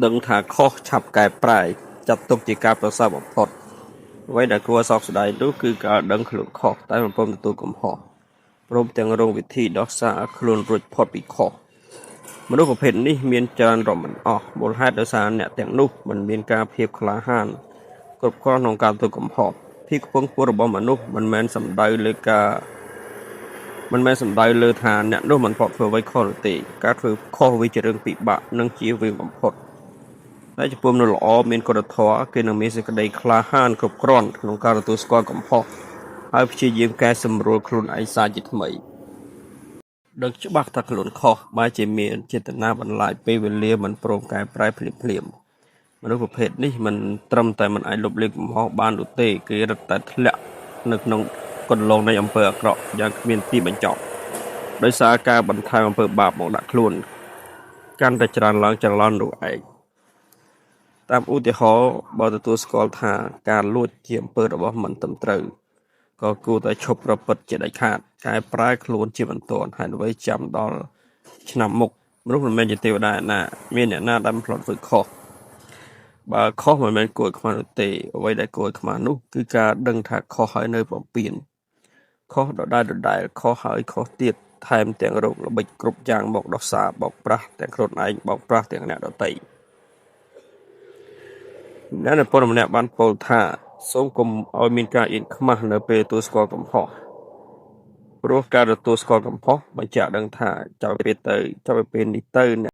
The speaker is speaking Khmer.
ដឹងថាខុសឆាប់កែប្រែចាត់ទុកជាការប្រសើរបំផុតអ្វីដែលគួរសោកស្ដាយនោះគឺការដឹងខ្លួនខុសតែមិនព្រមទទួលកំហុសព្រមទាំងរងវិធីដោះសារខ្លួនរួចផុតពីខុសមនុស្សប្រភេទនេះមានច្រើនរំមិនអស់មូលហេតុដោយសារអ្នកទាំងនោះមិនមានការភាពក្លាហានគ្រប់គ្រាន់ក្នុងការទទួលកំហុសភាពខ្ពង់ខ្ពស់របស់មនុស្សមិនមែនសំដៅលើថាអ្នកនោះមិនធ្វើអ្វីខុសនោះទេការធ្វើខុសវាជារឿងពិបាកនិងជាវាងបំផុតតែចំពោះមនុស្សល្អមានគុណធម៌គេនឹងមានសេចក្តីក្លាហានគ្រប់គ្រាន់ក្នុងការទទួលស្គាល់កំហុសហើយព្យាយាមកែសម្រួលខ្លួនឯងសាជាថ្មីដឹងច្បាស់ថាខ្លួនខុសបែរជាមានចេតនាបន្លាចពេលវេលាមិនព្រមកែប្រែភ្លាមមនុស្សប្រភេទនេះមិនត្រឹមតែមិនអាចលុបលាងកំហុសបាននោះទេគេរឹតតែធ្លាក់នៅក្នុងកន្លងនៃអំពើអាក្រក់យ៉ាងគ្មានទីបញ្ចប់ដោយសារការបន្ថែមអំពើបាបមកដាក់ខ្លួនកាន់តែច្រើនឡើងនោះឯងតាមឧទាហរណ៍បើទទួលស្គាល់ថាការលួចជាអំពើរបស់មិនត្រឹមត្រូវក៏គួរតែឈប់ប្រព្រឹត្តជាដាច់ខាតកែប្រែខ្លួនជាបន្ទាន់ហើយអ្វីចាំដល់ឆ្នាំមុខមនុស្សមិនមែនជាទេវតាណាមានអ្នកណាដែលមិនផ្លត់ធ្វើខុសបើខុសមិនមែនគួរឲ្យខ្មាស់នោះទេអ្វីដែលគួរឲ្យខ្មាស់នោះគឺការដឹងថាខុសហើយនៅបំពេញខុសដដែលខុសហើយខុសទៀតថែមទាំងរោគល្បិចគ្រប់យ៉ាងមកដោះសារបោកប្រាស់ទាំងខ្លួនឯងបោកប្រាស់ទាំងអ្នកដទៃអ្នកនិពន្ធម្នាក់បានពោលថាសូមកុំឲ្យមានការអៀនខ្មាស់នៅពេលទទួលស្គាល់កំហុសព្រោះការទទួលស្គាល់កំហុសបញ្ជាក់ដឹងថាចាប់ពីពេលនេះទៅ